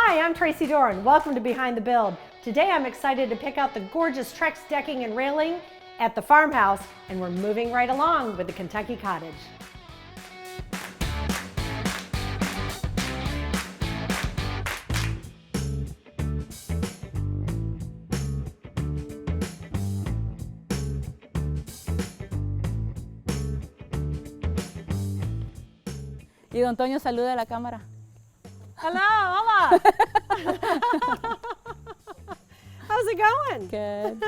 Hi, I'm Tracee Doran. Welcome to Behind the Build. Today I'm excited to pick out the gorgeous Trex decking and railing at the Farmhouse, and we're moving right along with the Kentucky Cottage. Y don Toño saluda a la cámara. Hello, hola. How's it going? Good.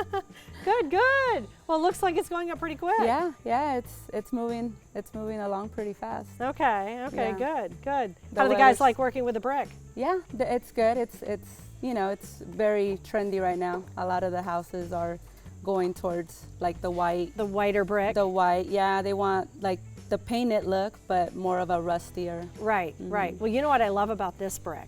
Good. Well, it looks like it's going up pretty quick. Yeah, it's moving along pretty fast. Okay, Yeah. good. How do the guys like working with the brick? Yeah, it's good. It's it's very trendy right now. A lot of the houses are going towards like the white. The whiter brick? The white, yeah, they want like the painted look, but more of a rustier. Right. Well, you know what I love about this brick?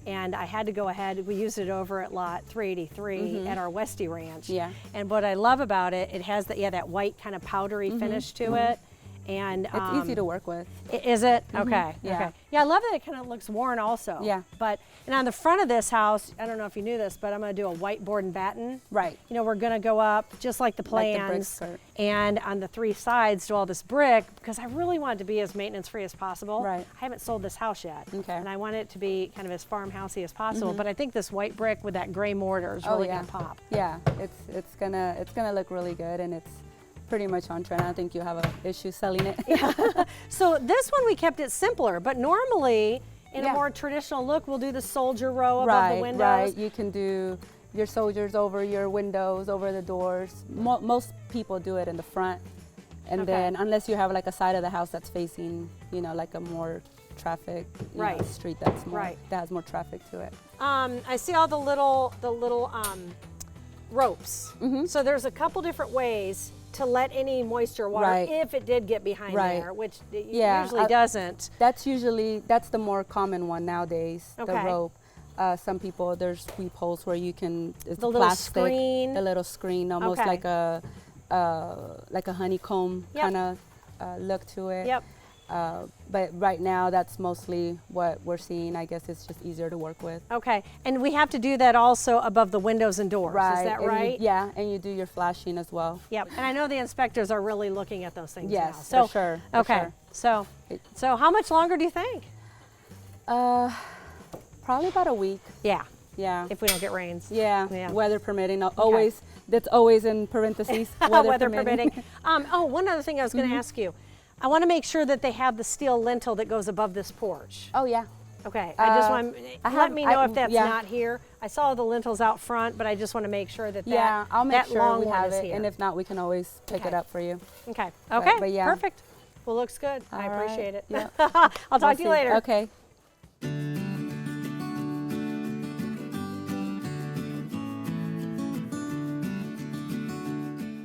And I had to go ahead, we used it over at lot 383 at our Westy Ranch. Yeah. And what I love about it, it has that white kind of powdery finish to it. And It's easy to work with. Is it? Okay. Yeah. Okay. Yeah, I love that it kind of looks worn also. Yeah. And on the front of this house, I don't know if you knew this, but I'm going to do a white board and batten. Right. You know, we're going to go up just like the plans. Like the brick skirt. And on the three sides do all this brick because I really want it to be as maintenance free as possible. Right. I haven't sold this house yet. Okay. And I want it to be kind of as farmhousey as possible. But I think this white brick with that gray mortar is really going to pop. Yeah, it's gonna look really good, and it's pretty much on trend. I don't think you have an issue selling it. Yeah. So this one we kept it simpler, but normally in a Yeah. more traditional look, we'll do the soldier row above the windows. Right. You can do your soldiers over your windows, over the doors. Most people do it in the front, and then unless you have like a side of the house that's facing, like a more traffic street that's more that has more traffic to it. I see all the little ropes. So there's a couple different ways to let any moisture water if it did get behind there, which it usually doesn't. That's the more common one nowadays, the rope. Some people, there's sweep holes where you can, it's the little plastic, screen. the little screen, almost like a honeycomb kind of look to it. Yep. But right now, that's mostly what we're seeing. I guess it's just easier to work with. Okay, and we have to do that also above the windows and doors, right. Is that and right? Yeah, and you do your flashing as well. Yep, and I know the inspectors are really looking at those things now. Yes, for sure. Okay, so how much longer do you think? Probably about a week. Yeah. Yeah. If we don't get rains. Yeah. Weather permitting. Always. That's always in parentheses. Weather permitting. One other thing I was going to ask you. I want to make sure that they have the steel lintel that goes above this porch. Oh yeah. Okay. I just want let me know if that's not here. I saw the lintels out front, but I just want to make sure that I'll make sure long we have it, here. and if not, we can always pick it up for you. Okay. But yeah. Perfect. Well, looks good. I appreciate it. Yeah. I'll talk to you later. Okay.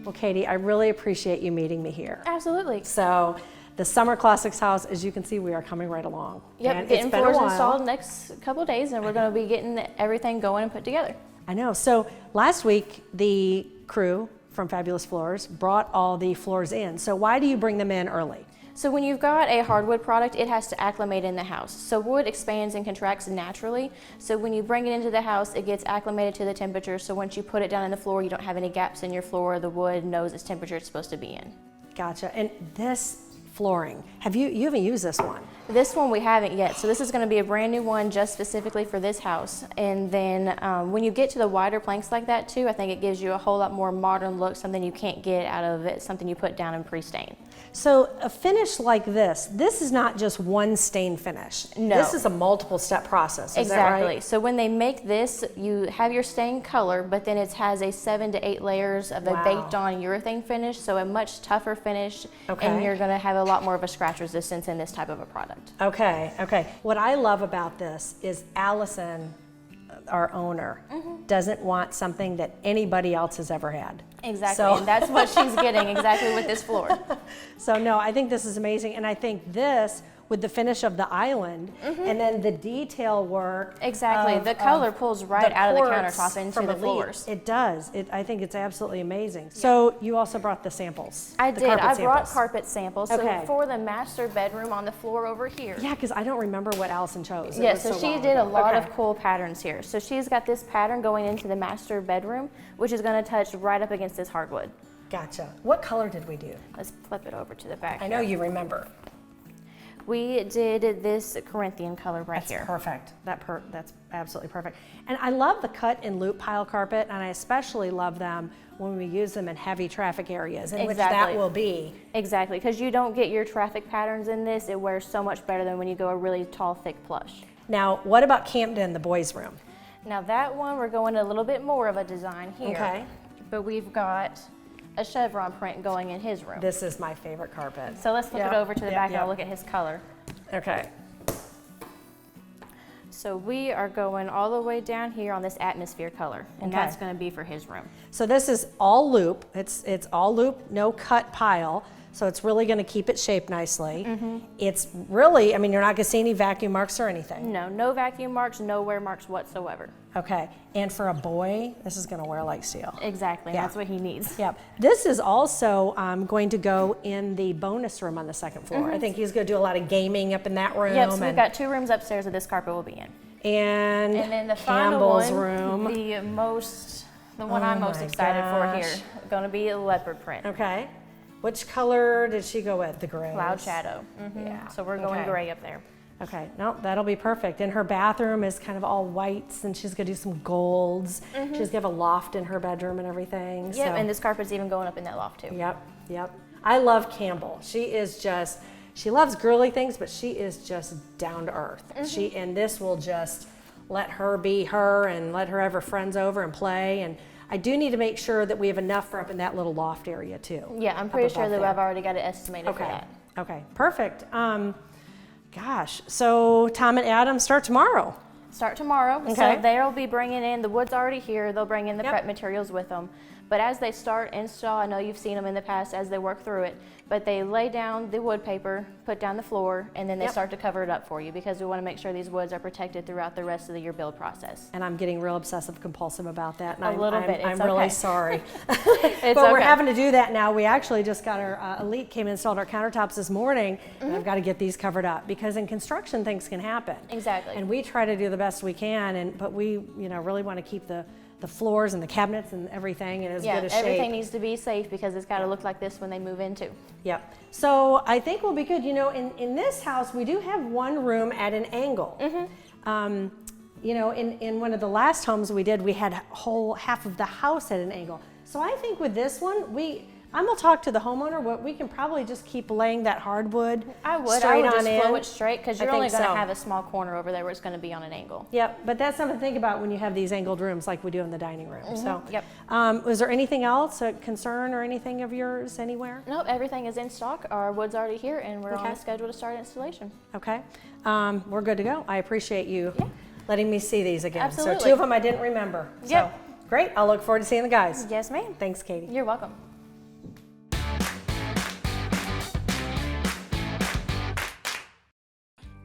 Well, Katie, I really appreciate you meeting me here. Absolutely. So, the Summer Classics house, as you can see, we are coming right along. Yep, and getting it's been floors a while. installed next couple of days, and we're going to be getting everything going and put together. I know. So last week, the crew from Fabulous Floors brought all the floors in. So why do you bring them in early? So when you've got a hardwood product, it has to acclimate in the house. So wood expands and contracts naturally. So when you bring it into the house, it gets acclimated to the temperature. So once you put it down on the floor, you don't have any gaps in your floor. The wood knows its temperature it's supposed to be in. Gotcha. And this flooring, you haven't used this one? This one we haven't yet. So this is going to be a brand new one just specifically for this house. And then when you get to the wider planks like that too, I think it gives you a whole lot more modern look, something you can't get out of it, something you put down and pre-stain. So a finish like this is not just one stain finish. No. This is a multiple step process, is that right? Exactly. So when they make this, you have your stain color, but then it has a 7 to 8 layers of a baked on urethane finish, so a much tougher finish, and you're going to have a lot more of a scratch resistance in this type of a product. Okay. What I love about this is Allison, our owner, doesn't want something that anybody else has ever had. Exactly, and that's what she's getting exactly with this floor. So no, I think this is amazing, and I think this with the finish of the island, and then the detail work. Exactly. of- The color of pulls right out of the quartz countertop into from the Elite. floors. It does. I think it's absolutely amazing. So you also brought the samples. I the did. carpet I brought samples. carpet samples. So Okay. for the master bedroom on the floor over here. Yeah, because I don't remember what Allison chose. It Yeah, was so she long did a ago. lot Okay. of cool patterns here. So she's got this pattern going into the master bedroom, which is going to touch right up against this hardwood. Gotcha. What color did we do? Let's flip it over to the back. I know you remember. We did this Corinthian color right That's here. perfect. That's absolutely perfect. And I love the cut and loop pile carpet, and I especially love them when we use them in heavy traffic areas, in which that Exactly. will be. Exactly, because you don't get your traffic patterns in this. It wears so much better than when you go a really tall, thick plush. Now, what about Camden, the boys' room? Now that one, we're going a little bit more of a design here. Okay. But we've got a chevron print going in his room. This is my favorite carpet. So let's flip Yep, it over to the yep, back and yep. I'll look at his color. Okay. So we are going all the way down here on this atmosphere color, and Okay. that's going to be for his room. So this is all loop. It's all loop, no cut pile. So it's really going to keep it shaped nicely. It's really, I mean, you're not going to see any vacuum marks or anything. No, no vacuum marks, no wear marks whatsoever. Okay. And for a boy, this is going to wear like steel. Exactly, Yeah. that's what he needs. Yep. This is also going to go in the bonus room on the second floor. I think he's going to do a lot of gaming up in that room. Yep, so we've and, got 2 rooms upstairs that this carpet will be in. and And then the final Campbell's one, room. the one I'm most my excited for gosh. here, going to be a leopard print. Okay. Which color did she go with? The gray. Cloud shadow. Yeah. So we're going Okay. gray up there. Okay, no, that'll be perfect. And her bathroom is kind of all whites, and she's gonna do some golds. She's gonna have a loft in her bedroom and everything. Yep, so. and this carpet's even going up in that loft too. Yep, yep. I love Campbell. She is just, she loves girly things, but she is just down to earth. And this will just let her be her and let her have her friends over and play. And I do need to make sure that we have enough for up in that little loft area too. Yeah, I'm pretty sure above that there. I've already got it estimated for Okay, that. okay, perfect. Gosh, so Tom and Adam start tomorrow. Start tomorrow. Okay. So they'll be bringing in, the wood's already here, they'll bring in the Yep. prep materials with them. But as they start install, I know you've seen them in the past as they work through it, but they lay down the wood paper, put down the floor, and then they Yep. start to cover it up for you because we want to make sure these woods are protected throughout the rest of your build process. And I'm getting real obsessive compulsive about that. And A little bit, I'm it's really okay. sorry. It's But we're okay. having to do that now. We actually just got our Elite came and installed our countertops this morning, and I've got to get these covered up because in construction things can happen. Exactly. And we try to do the best we can, but we really want to keep the floors and the cabinets and everything in as Yeah, good a everything shape. neast to be safe because it's got to look like this when they move in too. Yep. So I think we'll be good. In this house, we do have one room at an angle. In one of the last homes we did, we had whole half of the house at an angle. So I think with this one, I'm gonna talk to the homeowner, but we can probably just keep laying that hardwood I would straight on just in. flow it straight because I you're only think going to so. have a small corner over there where it's going to be on an angle. Yep, but that's something to think about when you have these angled rooms like we do in the dining room. So, Yep. Was there anything else, a concern or anything of yours anywhere? Nope, everything is in stock. Our wood's already here, and we're on Okay. the schedule to start installation. Okay, we're good to go. I appreciate you letting me see these again. So Absolutely. 2 of them I didn't remember. Yep. So great. I'll look forward to seeing the guys. Yes, ma'am. Thanks, Katie. You're welcome.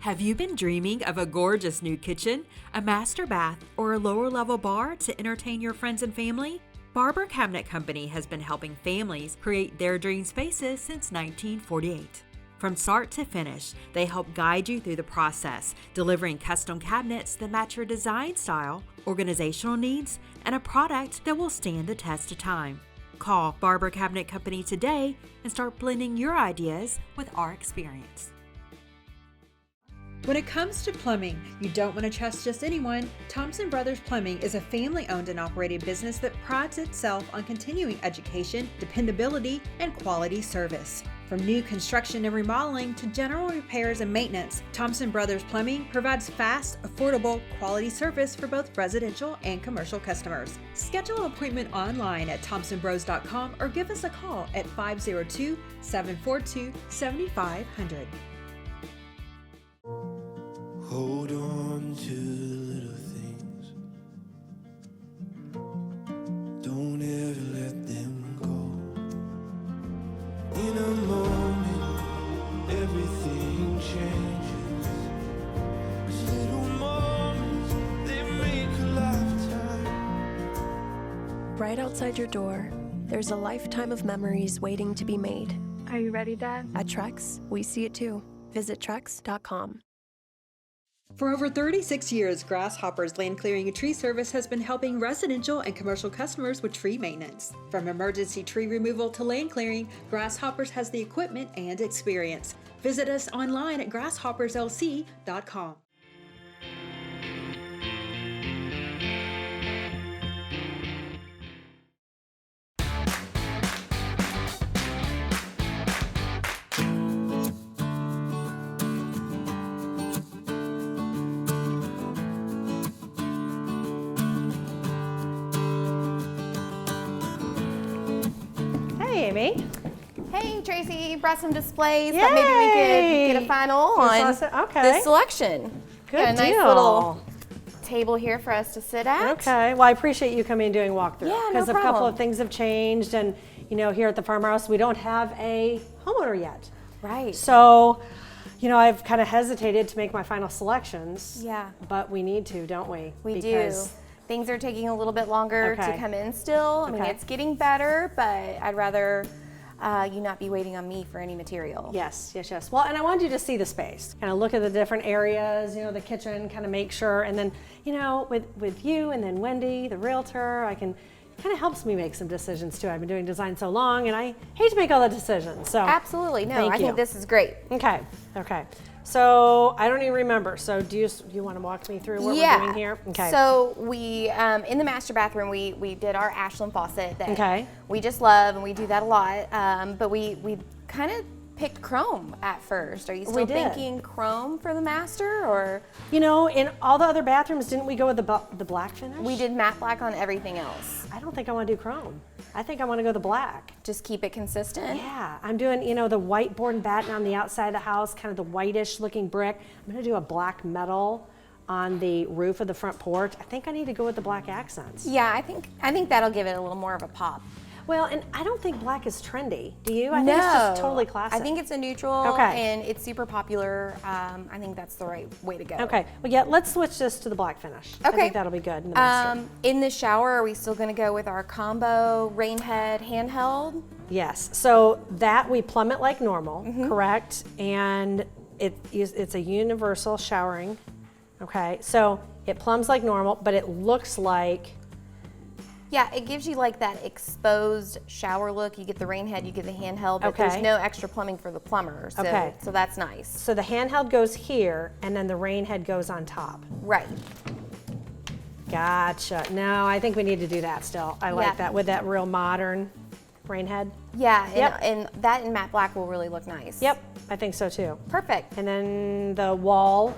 Have you been dreaming of a gorgeous new kitchen, a master bath, or a lower level bar to entertain your friends and family? Barber Cabinet Company has been helping families create their dream spaces since 1948. From start to finish, they help guide you through the process, delivering custom cabinets that match your design style, organizational needs, and a product that will stand the test of time. Call Barber Cabinet Company today and start blending your ideas with our experience. When it comes to plumbing, you don't want to trust just anyone. Thompson Brothers Plumbing is a family-owned and operated business that prides itself on continuing education, dependability, and quality service. From new construction and remodeling to general repairs and maintenance, Thompson Brothers Plumbing provides fast, affordable, quality service for both residential and commercial customers. Schedule an appointment online at thompsonbros.com or give us a call at 502-742-7500. Hold on to the little things. Don't ever let them go. In a moment, everything changes. right outside your door, there's a lifetime of memories waiting to be made. Are you ready, Dad? At Trex, we see it too. Visit Trex.com. For over 36 years, Grasshopper's Land Clearing and Tree Service has been helping residential and commercial customers with tree maintenance. From emergency tree removal to land clearing, Grasshoppers has the equipment and experience. Visit us online at grasshopperslc.com. Hey, Amy. Hey, Tracee, brought some displays that maybe we could get a final on Okay. this selection. Good Got a nice deal. little table here for us to sit at. Okay. Well, I appreciate you coming and doing walkthrough. Yeah, no because a couple problem. of things have changed, and here at the farmhouse, we don't have a homeowner yet. Right. So, I've kind of hesitated to make my final selections. Yeah. But we need to, don't we? We Because- do. Things are taking a little bit longer Okay. to come in still. I mean, Okay. it's getting better, but I'd rather you not be waiting on me for any material. Yes. Well, and I wanted you to see the space, kind of look at the different areas, the kitchen, kind of make sure, and then, with you and then Wendy, the realtor, kind of helps me make some decisions too. I've been doing design so long, and I hate to make all the decisions. So Absolutely. No, Thank I you. think this is great. Okay. So I don't even remember. So do you want to walk me through what we're doing here? Okay. So we, in the master bathroom, we did our Ashland faucet that Okay. we just love, and we do that a lot. But we kind of picked chrome at first. Are you still We did. thinking chrome for the master, or? in all the other bathrooms, didn't we go with the black finish? We did matte black on everything else. I don't think I want to do chrome. I think I want to go the black. Just keep it consistent. Yeah, I'm doing, the white board and batten on the outside of the house, kind of the whitish looking brick. I'm going to do a black metal on the roof of the front porch. I think I need to go with the black accents. Yeah, I think that'll give it a little more of a pop. Well, and I don't think black is trendy. Do you? I think it's just totally classic. I think it's a neutral, Okay. and it's super popular. I think that's the right way to go. Okay, well, yeah, let's switch this to the black finish. I Okay. think that'll be good in the master. In the shower, are we still going to go with our combo rain head handheld? Yes, so that we plumb it like normal, Mm-hmm. correct? And it's a universal showering, okay? So it plumbs like normal, but it looks like, Yeah, it gives you like that exposed shower look. You get the rain head, you get the handheld, but Okay. there's no extra plumbing for the plumber. So, Okay. so that's nice. so the handheld goes here, and then the rain head goes on top. Right. Gotcha. No, I think we need to do that still. I like Yeah. that with that real modern rain head. Yeah, Yep. and that in matte black will really look nice. Yep, I think so too. Perfect. And then the wall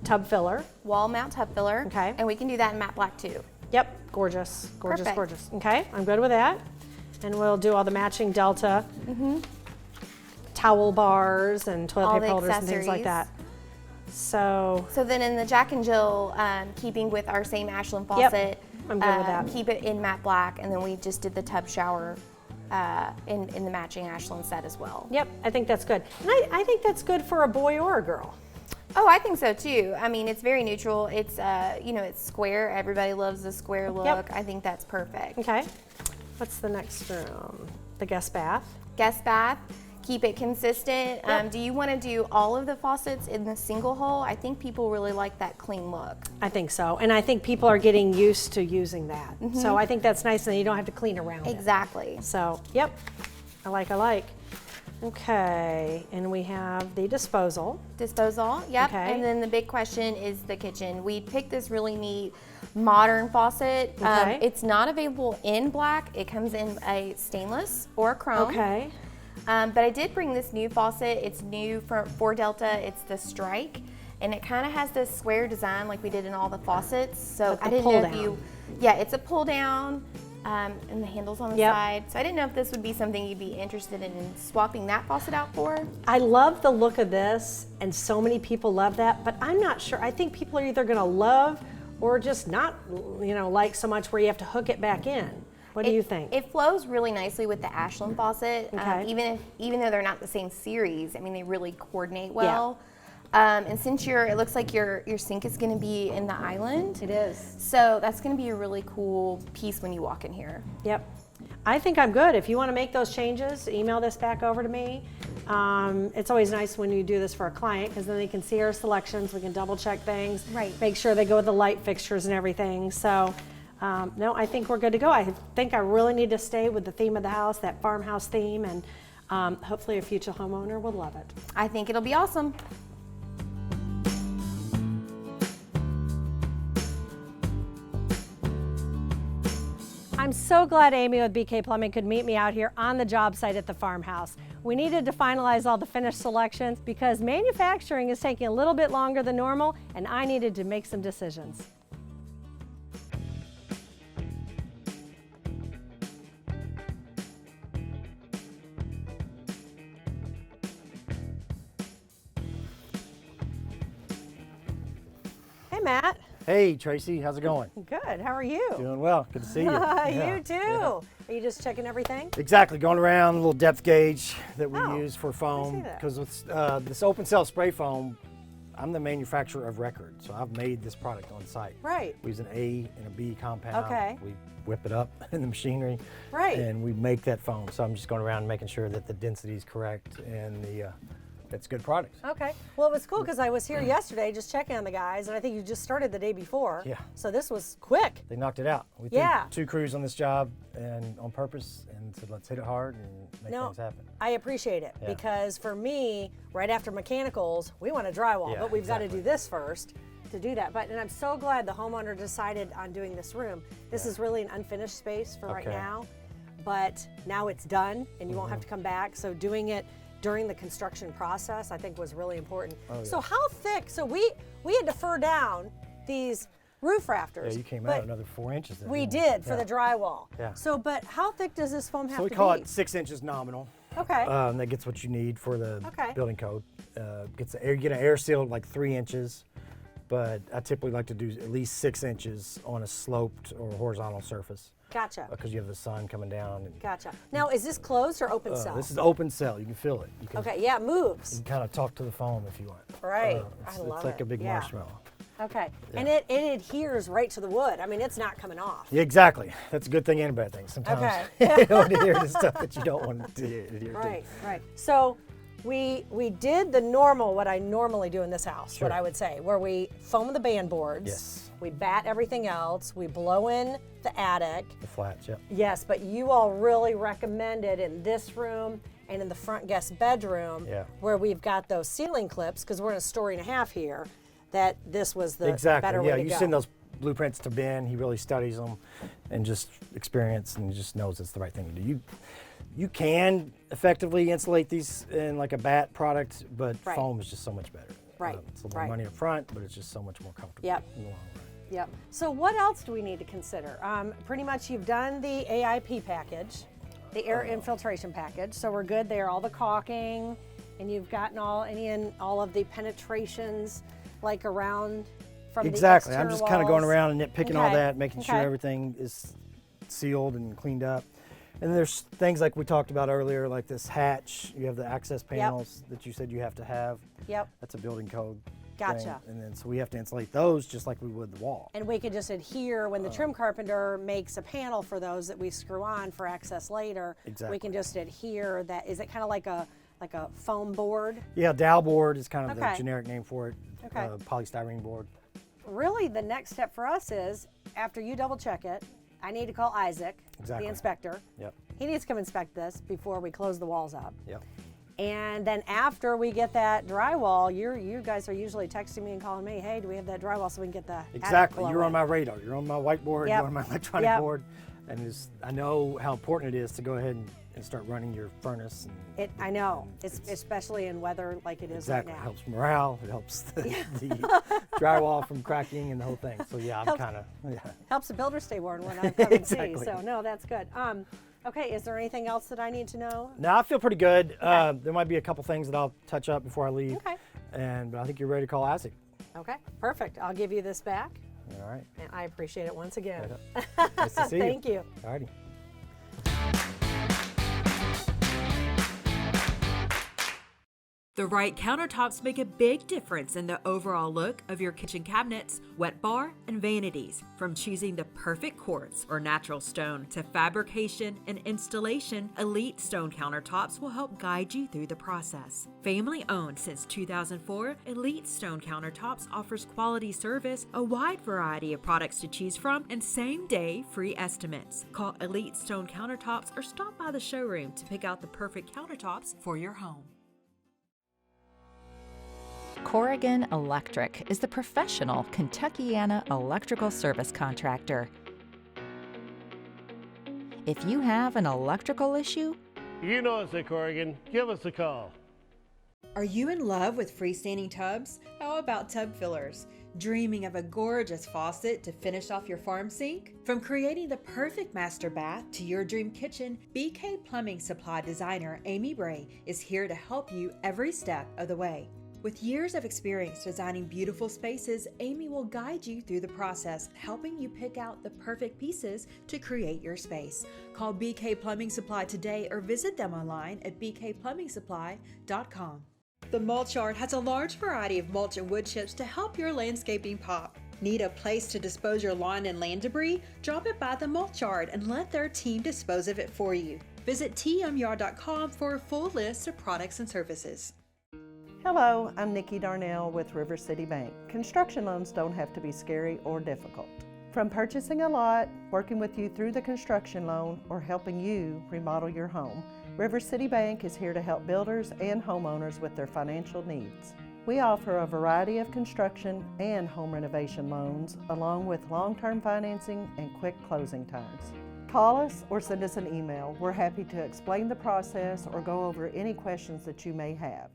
tub filler. Wall mount tub filler. Okay. And we can do that in matte black too. Yep, gorgeous, Perfect. gorgeous. Okay, I'm good with that. And we'll do all the matching Delta towel bars and toilet All paper the holders and things like accessories. that. So, So then in the Jack and Jill, keeping with our same Ashland faucet, I'm good with that. keep it in matte black, and then we just did the tub shower in the matching Ashland set as well. yep, I think that's good. And I think that's good for a boy or a girl. Oh, I think so too. I mean, it's very neutral. It's it's square. Everybody loves the square look. Yep. I think that's perfect. Okay, what's the next room? The guest bath. Guest bath. Keep it consistent. Yep. Do you want to do all of the faucets in the single hole? I think people really like that clean look. I think so. And I think people are getting used to using that. So I think that's nice and you don't have to clean around it. Exactly. So, yep, I like. Okay, and we have the disposal. Disposal, yep. Okay. And then the big question is the kitchen. We picked this really neat modern faucet. Okay. It's not available in black. It comes in a stainless or a chrome. Okay. But I did bring this new faucet. It's new for Delta. It's the Strike. And it kind of has this square design like we did in all the faucets. So With the I didn't pull know if down. you, yeah, it's a pull down. And the handle's on the Yep. side. So I didn't know if this would be something you'd be interested in swapping that faucet out for. I love the look of this, and so many people love that, but I'm not sure. I think people are either gonna love or just not, like so much where you have to hook it back in. What do you think? It flows really nicely with the Ashland faucet, Okay. even though they're not the same series. I mean, they really coordinate well. And since it looks like your sink is gonna be in the island. It is. So that's gonna be a really cool piece when you walk in here. Yep. I think I'm good. If you want to make those changes, email this back over to me. It's always nice when you do this for a client because then they can see our selections. We can double check things. Right. Make sure they go with the light fixtures and everything. So, no, I think we're good to go. I think I really need to stay with the theme of the house, that farmhouse theme, and hopefully a future homeowner will love it. I think it'll be awesome. I'm so glad Amy with BK Plumbing could meet me out here on the job site at the farmhouse. We needed to finalize all the finished selections because manufacturing is taking a little bit longer than normal, and I needed to make some decisions. Hey, Matt. Hey, Tracy, how's it going? Good. How are you? Doing well. Good to see you. Yeah, You too. yeah. Are you just checking everything? Exactly. Going around, a little depth gauge that we Oh, use for I see foam. that. Because with this open cell spray foam, I'm the manufacturer of record, so I've made this product on site. Right. We use an A and a B compound. Okay. We whip it up in the machinery. Right. And we make that foam. So I'm just going around making sure that the density is correct and it's good product. Okay. Well, it was cool because I was here yesterday just checking on the guys, and I think you just started the day before. Yeah. So this was quick. They knocked it out. We Yeah. did 2 crews on this job and on purpose and said, let's hit it hard and make No, things happen. I appreciate it Yeah. because for me, right after mechanicals, we want to drywall, Yeah, but we've got to exactly. do this first to do that. And I'm so glad the homeowner decided on doing this room. This is really an unfinished space for right Okay. now, but now it's done and you won't have to come back. So doing it during the construction process, I think was really important. Oh, So how thick? So we had to fur down these roof rafters. Yeah, you came but out another 4 inches there. We didn't you? did for Yeah. the drywall. Yeah. So, but how thick does this foam have So we to call be? it 6 inches nominal. Okay. That gets what you need for the Okay. building code. Gets the air, you get an air seal like 3 inches, but I typically like to do at least 6 inches on a sloped or horizontal surface Gotcha. because you have the sun coming down. And, Gotcha. Now, is this closed or open cell? this is open cell. You can feel it. You can, Okay, yeah, it moves. You can kind of talk to the foam if you want. Right. It's, I love it's like it. a big Yeah. marshmallow. Okay. And it adheres right to the wood. I mean, it's not coming off. Yeah, exactly. That's a good thing and a bad thing. Sometimes Okay. you don't adhere to stuff that you don't want to adhere Right, to. right. So we did the normal, what I normally do in this house, Sure. what I would say, where we foam the band boards. Yes. We bat everything else. We blow in the attic. The flats, yep. Yes, but you all really recommended in this room and in the front guest bedroom, Yeah. where we've got those ceiling clips, because we're in a story and a half here, that this was the Exactly. better Yeah, way to you go. send those blueprints to Ben. He really studies them and just experience and just knows it's the right thing to do. You can effectively insulate these in like a bat product, but Right. foam is just so much better. Right, It's a little right. more money up front, but it's just so much more comfortable Yep. in the long run. Yep. So what else do we need to consider? Pretty much you've done the AIP package, the air infiltration package, so we're good there. All the caulking, and you've gotten all of the penetrations, like around from Exactly. the I'm exterior just kind of going walls. around and nitpicking all Okay, that, making sure okay. everything is sealed and cleaned up. And then there's things like we talked about earlier, like this hatch. You have the access panels that you said you have to have. Yep. That's a building code Gotcha. thing. And then so we have to insulate those just like we would the wall. And we could just adhere when the trim carpenter makes a panel for those that we screw on for access later. Exactly. We can just adhere that. Is it kind of like a foam board? Yeah, dowel board is kind of Okay. the generic name for it. Okay. Polystyrene board. Really, the next step for us is after you double check it, I need to call Isaac, Exactly. the inspector. Yep. He needs to come inspect this before we close the walls up. Yep. And then after we get that drywall, you guys are usually texting me and calling me, hey, do we have that drywall so we can get the attic Exactly. glow You're on in?" my radar. You're on my whiteboard. Yep. You're on my electronic Yep. board. And I know how important it is to go ahead and start running your furnace. And I know, especially in weather like it is exactly. right It now. helps morale. It helps the drywall from cracking and the whole thing. So yeah, I'm Helps- kind of Helps the builder stay warm when I'm coming Exactly. tea. So no, that's good. Okay, is there anything else that I need to know? Now I feel pretty good. There might be a couple things that I'll touch up before I leave. Okay. But I think you're ready to call Isaac. Okay, perfect. I'll give you this back, All right. and I appreciate it once again. Nice to see you. Thank you. All righty. The right countertops make a big difference in the overall look of your kitchen cabinets, wet bar, and vanities. From choosing the perfect quartz or natural stone to fabrication and installation, Elite Stone countertops will help guide you through the process. Family owned since 2004, Elite Stone countertops offers quality service, a wide variety of products to choose from, and same-day free estimates. Call Elite Stone countertops or stop by the showroom to pick out the perfect countertops for your home. Corrigan Electric is the professional Kentuckiana electrical service contractor. If you have an electrical issue, you know us at Corrigan. Give us a call. Are you in love with freestanding tubs? How about tub fillers? Dreaming of a gorgeous faucet to finish off your farm sink? From creating the perfect master bath to your dream kitchen, BK Plumbing Supply designer Amy Bray is here to help you every step of the way. With years of experience designing beautiful spaces, Amy will guide you through the process, helping you pick out the perfect pieces to create your space. Call BK Plumbing Supply today or visit them online at bkplumbingsupply.com. The Mulch Yard has a large variety of mulch and wood chips to help your landscaping pop. Need a place to dispose your lawn and land debris? Drop it by the Mulch Yard and let their team dispose of it for you. Visit tmyard.com for a full list of products and services. Hello, I'm Nikki Darnell with River City Bank. Construction loans don't have to be scary or difficult. From purchasing a lot, working with you through the construction loan, or helping you remodel your home, River City Bank is here to help builders and homeowners with their financial needs. We offer a variety of construction and home renovation loans, along with long-term financing and quick closing times. Call us or send us an email. We're happy to explain the process or go over any questions that you may have.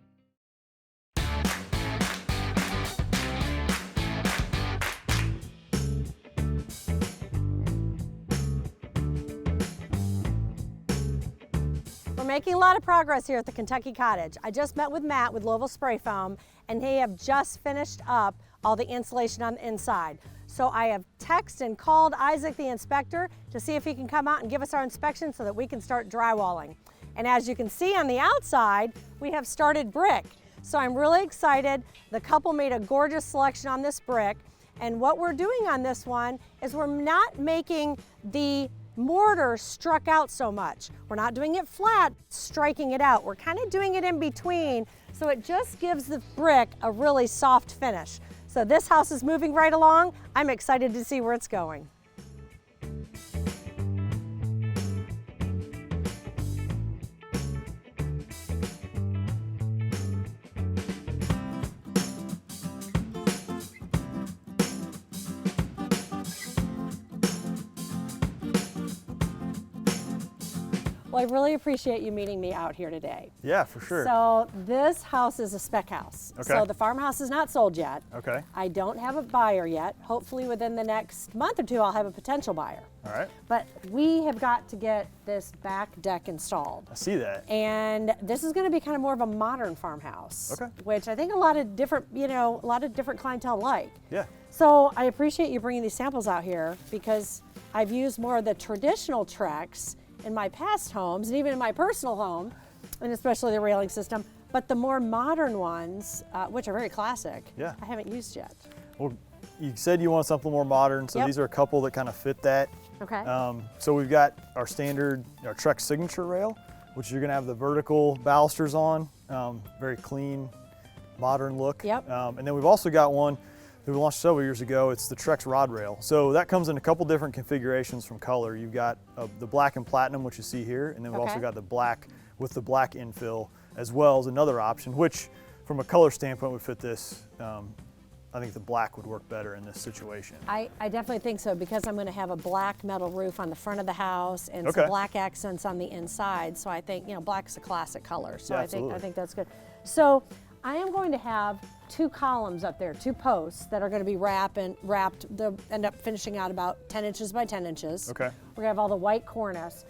We're making a lot of progress here at the Kentucky Cottage. I just met with Matt with Louisville Spray Foam, and they have just finished up all the insulation on the inside. So I have texted and called Isaac, the inspector, to see if he can come out and give us our inspection so that we can start drywalling. And as you can see on the outside, we have started brick. So I'm really excited. The couple made a gorgeous selection on this brick. And what we're doing on this one is we're not making the mortar struck out so much. We're not doing it flat, striking it out. We're kind of doing it in between, so it just gives the brick a really soft finish. So this house is moving right along. I'm excited to see where it's going. Well, I really appreciate you meeting me out here today. Yeah, for sure. So this house is a spec house. Okay. So the farmhouse is not sold yet. Okay. I don't have a buyer yet. Hopefully within the next month or two, I'll have a potential buyer. All right. But we have got to get this back deck installed. I see that. And this is going to be kind of more of a modern farmhouse. Okay. Which I think a lot of different, a lot of different clientele like. Yeah. So I appreciate you bringing these samples out here because I've used more of the traditional Trex in my past homes and even in my personal home, and especially the railing system, but the more modern ones, which are very classic, yeah, I haven't used yet. Well, you said you want something more modern, so these are a couple that kind of fit that. Okay. So we've got our standard, our Trex signature rail, which you're gonna have the vertical balusters on, very clean, modern look. Yep. And then we've also got one that we launched several years ago. It's the Trex rod rail. So that comes in a couple different configurations from color. You've got the black and platinum, which you see here, and then we've also got the black with the black infill, as well as another option, which from a color standpoint would fit this. I think the black would work better in this situation. I definitely think so because I'm going to have a black metal roof on the front of the house and some black accents on the inside. So I think, black is a classic color. So yeah, I think that's good. So I am going to have 2 columns up there, 2 posts that are going to be wrapped. They'll end up finishing out about 10 inches by 10 inches. Okay. We're going to have all the white cornice.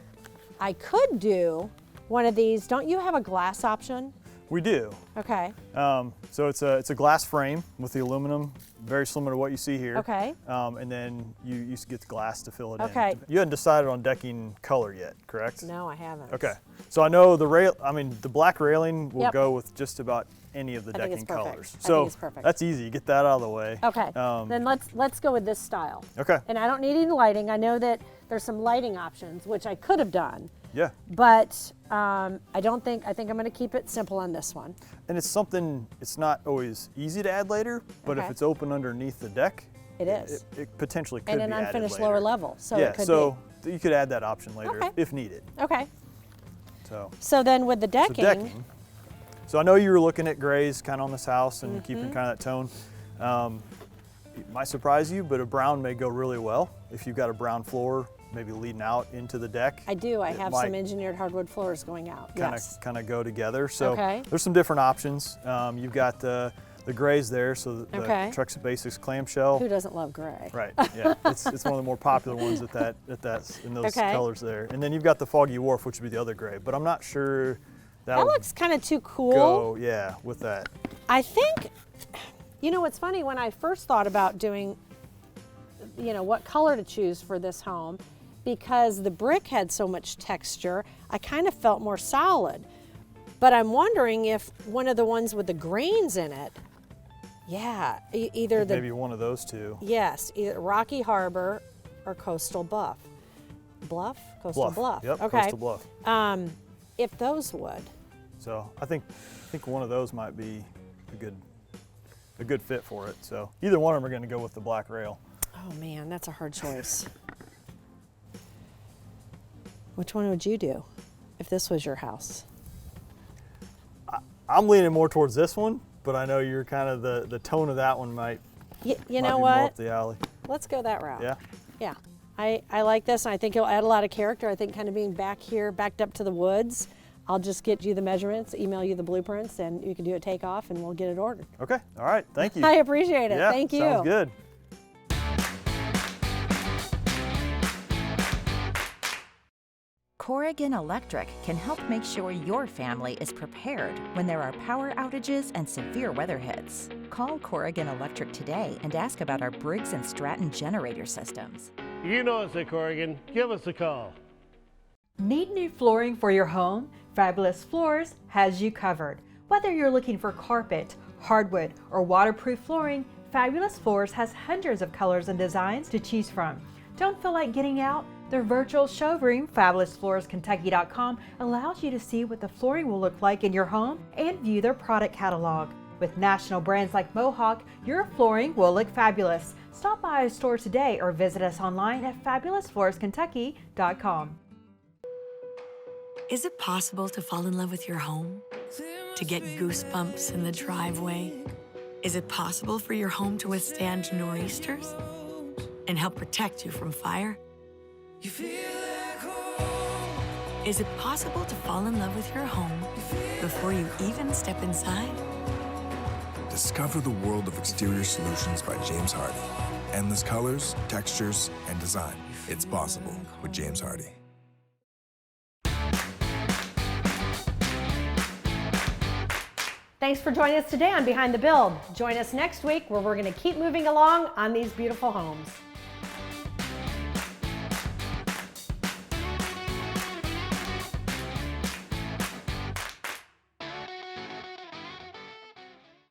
I could do one of these. Don't you have a glass option? We do. Okay. So it's a glass frame with the aluminum, very similar to what you see here. Okay. And then you get the glass to fill it in. Okay. You hadn't decided on decking color yet, correct? No, I haven't. Okay. So I know the black railing will Yep. go with just about any of the I think decking it's perfect. colors. I So think it's perfect. that's easy. Get that out of the way. Okay. Then let's go with this style. Okay. And I don't need any lighting. I know that there's some lighting options, which I could have done. Yeah. But I think I'm going to keep it simple on this one. And it's something, it's not always easy to add later, but Okay. if it's open underneath the deck, It is. It potentially could And be an added unfinished later. lower level, so yeah, it could so you could add that option later Okay. if needed. Okay. So So then with the decking, So I know you were looking at grays kind of on this house and keeping Mm-hmm. kind of that tone. It might surprise you, but a brown may go really well. If you've got a brown floor, maybe leading out into the deck. I do. I it have might some engineered hardwood floors going out. Yes. kind of go together. So Okay. there's some different options. You've got the grays there, so the Okay. Trex Basics clamshell. Who doesn't love gray? Right. Yeah. it's one of the more popular ones in those Okay. colors there. And then you've got the Foggy Wharf, which would be the other gray. But I'm not sure That looks kind of too cool. go. Yeah, with that. I think, you know, it's funny when I first thought about doing, you know, what color to choose for this home, because the brick had so much texture, I kind of felt more solid. But I'm wondering if one of the ones with the grains in it, yeah, either the Maybe one of those two. yes, either Rocky Harbor or Coastal Bluff. Coastal Bluff. Yep. Okay. Coastal Bluff. If those would. So I think one of those might be a good fit for it. So either one of them are going to go with the black rail. Oh man, that's a hard choice. Which one would you do if this was your house? I'm leaning more towards this one, but I know you're kind of the tone of that one might. You might know be what? More up the alley. Let's go that route. Yeah. Yeah. I like this, and I think it'll add a lot of character. I think kind of being back here, backed up to the woods. I'll just get you the measurements, email you the blueprints, and you can do a takeoff, and we'll get it ordered. Okay. All right. Thank you. I appreciate it. Yeah, Thank you. Sounds good. Corrigan Electric can help make sure your family is prepared when there are power outages and severe weather hits. Call Corrigan Electric today and ask about our Briggs & Stratton generator systems. You know us at Corrigan. Give us a call. Need new flooring for your home? Fabulous Floors has you covered. Whether you're looking for carpet, hardwood, or waterproof flooring, Fabulous Floors has hundreds of colors and designs to choose from. Don't feel like getting out? Their virtual showroom, FabulousFloorsKentucky.com, allows you to see what the flooring will look like in your home and view their product catalog. With national brands like Mohawk, your flooring will look fabulous. Stop by a store today or visit us online at FabulousFloorsKentucky.com. Is it possible to fall in love with your home? To get goosebumps in the driveway? Is it possible for your home to withstand nor'easters and help protect you from fire? Is it possible to fall in love with your home before you even step inside? Discover the world of exterior solutions by James Hardy. Endless colors, textures, and design. It's possible with James Hardy. Thanks for joining us today on Behind the Build. Join us next week where we're going to keep moving along on these beautiful homes.